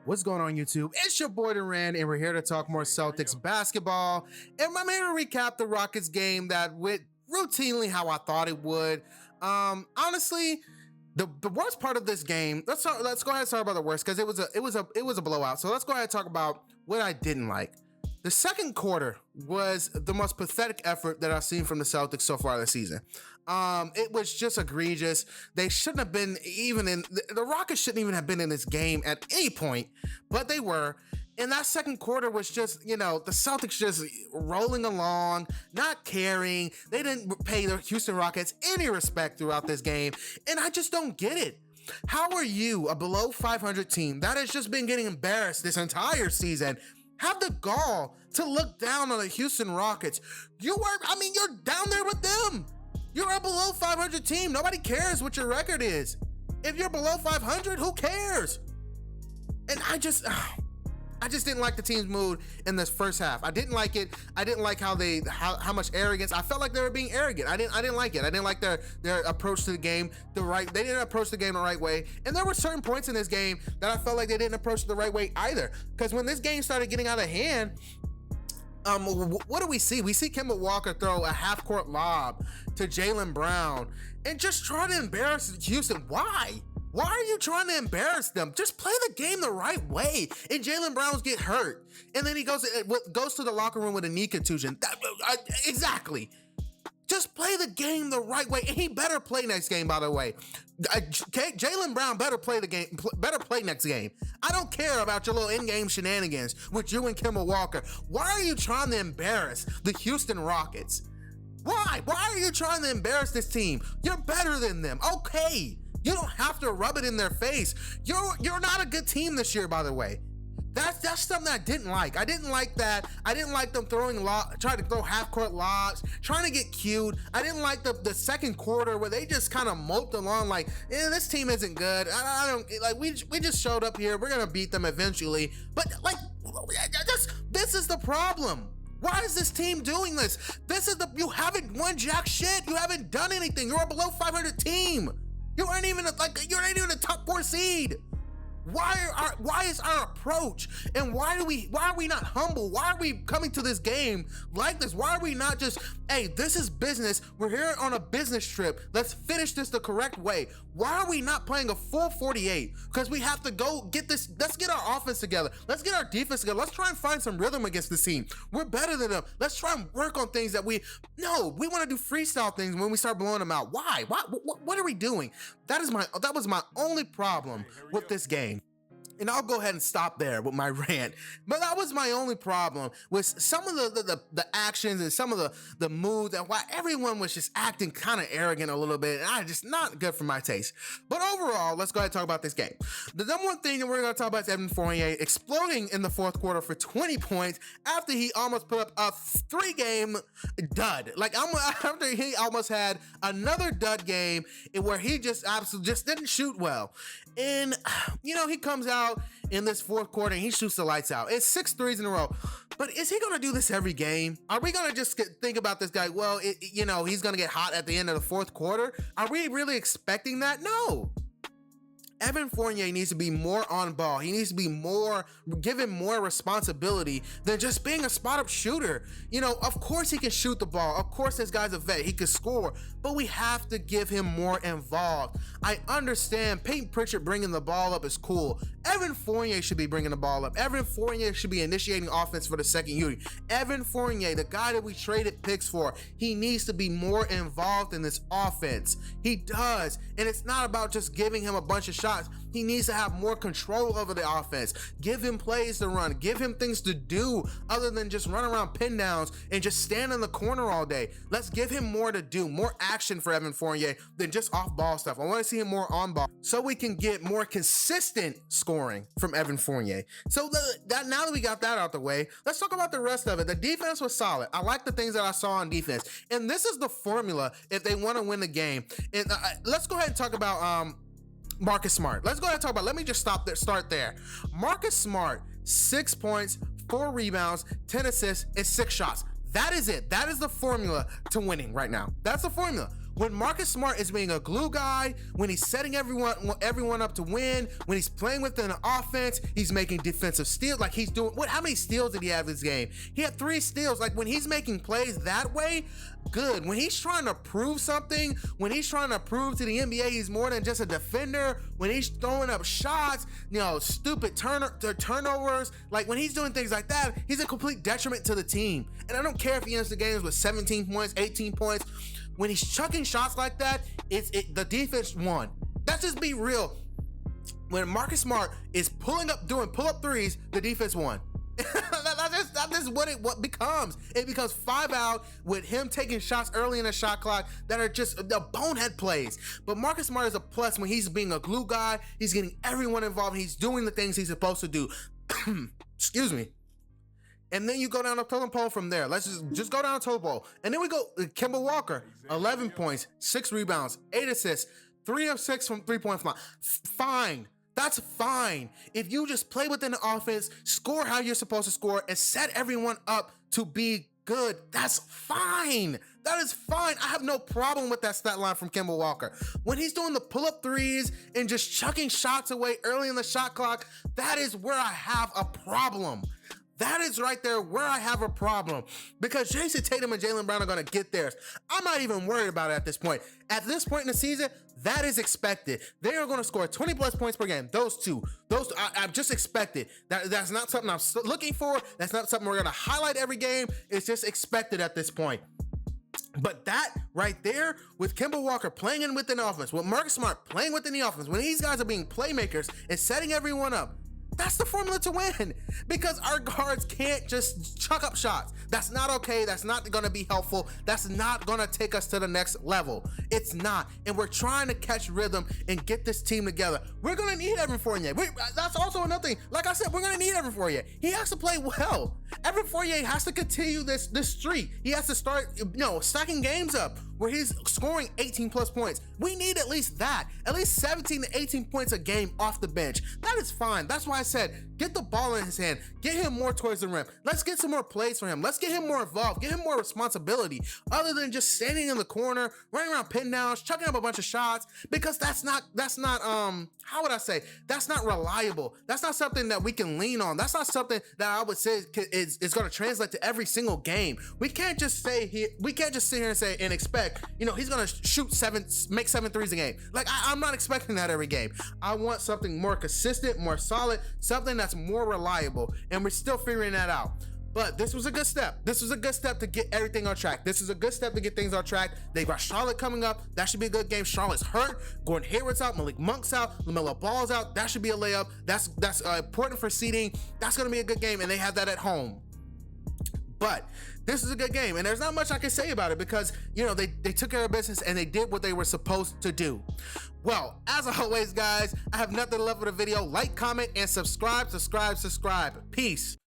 What's going on, YouTube? It's your boy Duran, and we're here to talk more Celtics basketball. And I'm here to recap the Rockets game that went routinely how I thought it would. Honestly, the worst part of this game. Let's go ahead and talk about the worst because it was a blowout. So let's go ahead and talk about what I didn't like. The second quarter was the most pathetic effort that I've seen from the Celtics so far this season. It was just egregious. They shouldn't have been even in, the Rockets shouldn't even have been in this game at any point, but they were. And that second quarter was just, the Celtics just rolling along, not caring. They didn't pay the Houston Rockets any respect throughout this game. And I just don't get it. How are you, a below 500 team that has just been getting embarrassed this entire season, have the gall to look down on the Houston Rockets? You're down there with them. You're a below 500 team. Nobody cares what your record is. If you're below 500, who cares? And I just didn't like the team's mood in this first half. I didn't like it. I didn't like how much arrogance. I felt like they were being arrogant. I didn't like it. I didn't like their approach to the game. They didn't approach the game the right way. And there were certain points in this game that I felt like they didn't approach it the right way either. Because when this game started getting out of hand, what do we see? We see Kemba Walker throw a half-court lob to Jaylen Brown and just try to embarrass Houston. Why? Why are you trying to embarrass them? Just play the game the right way. And Jaylen Brown's get hurt, and then he goes to the locker room with a knee contusion. Exactly. Just play the game the right way, and he better play next game. By the way, Jaylen Brown better play the game. Better play next game. I don't care about your little in-game shenanigans with you and Kemba Walker. Why are you trying to embarrass the Houston Rockets? Why? Why are you trying to embarrass this team? You're better than them. Okay. You don't have to rub it in their face. You're not a good team this year, by the way. That's something I didn't like. I didn't like that. I didn't like them trying to throw half-court lobs, trying to get cute. I didn't like the second quarter where they just kind of moped along like, this team isn't good. I don't like. We just showed up here. We're gonna beat them eventually. But like, this is the problem. Why is this team doing this? You haven't won jack shit. You haven't done anything. You're a below 500 team. You aren't even you're not even a top 4 seed. Why is our approach, and why are we not humble? Why are we coming to this game like this? Why are we not just, hey, this is business. We're here on a business trip. Let's finish this the correct way. Why are we not playing a full 48? Because we have to go get this. Let's get our offense together. Let's get our defense together. Let's try and find some rhythm against this team. We're better than them. Let's try and work on things that we want to do freestyle things when we start blowing them out. Why? What are we doing? That was my only problem with this game. And I'll go ahead and stop there with my rant. But that was my only problem with some of the actions and some of the mood, and why everyone was just acting kind of arrogant a little bit. And just not good for my taste. But overall, let's go ahead and talk about this game. The number one thing that we're going to talk about is Evan Fournier exploding in the fourth quarter for 20 points after he almost put up a 3-game dud. Like after he almost had another dud game where he just absolutely didn't shoot well. And, he comes out in this fourth quarter and he shoots the lights out. It's 6 threes in a row. But is he going to do this every game? Are we going to just think about this guy, well, he's going to get hot at the end of the fourth quarter? Are we really expecting that? No. Evan Fournier needs to be more on ball. He needs to be given more responsibility than just being a spot-up shooter. Of course he can shoot the ball. Of course this guy's a vet. He can score. But we have to give him more involved. I understand Peyton Pritchard bringing the ball up is cool. Evan Fournier should be bringing the ball up. Evan Fournier should be initiating offense for the second unit. Evan Fournier, the guy that we traded picks for, he needs to be more involved in this offense. He does. And it's not about just giving him a bunch of shots. He needs to have more control over the offense. Give him plays to run. Give him things to do other than just run around pin downs and just stand in the corner all day. Let's give him more to do, more action for Evan Fournier than just off ball stuff. I want to see him more on ball so we can get more consistent scoring from Evan Fournier. So now that we got that out the way, let's talk about the rest of it. The defense was solid. I like the things that I saw on defense. And this is the formula if they want to win the game. And let's go ahead and talk about Marcus Smart. Let's go ahead and talk about, let me just start there. Marcus Smart, 6 points, 4 rebounds, 10 assists, and 6 shots. That is it. That is the formula to winning right now. That's the formula. When Marcus Smart is being a glue guy, when he's setting everyone up to win, when he's playing within the offense, he's making defensive steals. Like he's doing how many steals did he have this game? He had 3 steals. Like when he's making plays that way, good. When he's trying to prove something, when he's trying to prove to the NBA he's more than just a defender, when he's throwing up shots, stupid turnovers, like when he's doing things like that, he's a complete detriment to the team. And I don't care if he ends the games with 17 points, 18 points. When he's chucking shots like that, the defense won. Let's just be real. When Marcus Smart is doing pull-up threes, the defense won. That's just what it becomes. It becomes 5 out with him taking shots early in the shot clock that are just the bonehead plays. But Marcus Smart is a plus when he's being a glue guy. He's getting everyone involved. He's doing the things he's supposed to do. Excuse me. And then you go down the totem pole from there. Let's just go down the totem pole. And then we go Kemba Walker, 11 points, 6 rebounds, 8 assists, 3 of 6 from 3-point line. Fine. That's fine. If you just play within the offense, score how you're supposed to score, and set everyone up to be good, that's fine. That is fine. I have no problem with that stat line from Kemba Walker. When he's doing the pull-up threes and just chucking shots away early in the shot clock, that is where I have a problem. That is right there where I have a problem, because Jason Tatum and Jaylen Brown are going to get theirs. I'm not even worried about it at this point. At this point in the season, that is expected. They are going to score 20 plus points per game. Those two, I've just expected. That's not something I'm looking for. That's not something we're going to highlight every game. It's just expected at this point. But that right there, with Kemba Walker playing in within the offense, with Marcus Smart playing within the offense, when these guys are being playmakers and setting everyone up, that's the formula to win, because our guards can't just chuck up shots. That's not okay. That's not going to be helpful. That's not going to take us to the next level. It's not. And we're trying to catch rhythm and get this team together. We're going to need Evan Fournier. That's also another thing. Like I said, we're going to need Evan Fournier. He has to play well. Evan Fournier has to continue this streak. He has to start, stacking games up where he's scoring 18 plus points. We need at least that. At least 17 to 18 points a game off the bench. That is fine. That's why I said, get the ball in his hand. Get him more towards the rim. Let's get some more plays for him. Let's get him more involved. Get him more responsibility, other than just standing in the corner, running around pin downs, chucking up a bunch of shots, because that's not how would I say? That's not reliable. That's not something that we can lean on. That's not something that I would say is going to translate to every single game. We can't just sit here and say and expect, he's going to make 7 threes a game. Like I'm not expecting that every game. I want something more consistent, more solid, something that's more reliable, and we're still figuring that out. But this was a good step. This was a good step to get everything on track. This is a good step to get things on track. They've got Charlotte coming up. That should be a good game. Charlotte's hurt. Gordon Hayward's out. Malik Monk's out. LaMelo Ball's out. That should be a layup. That's important for seeding. That's going to be a good game, and they have that at home. But this is a good game, and there's not much I can say about it, because they took care of business and they did what they were supposed to do. Well, as always, guys, I have nothing left for the video. Like, comment, and subscribe. Peace.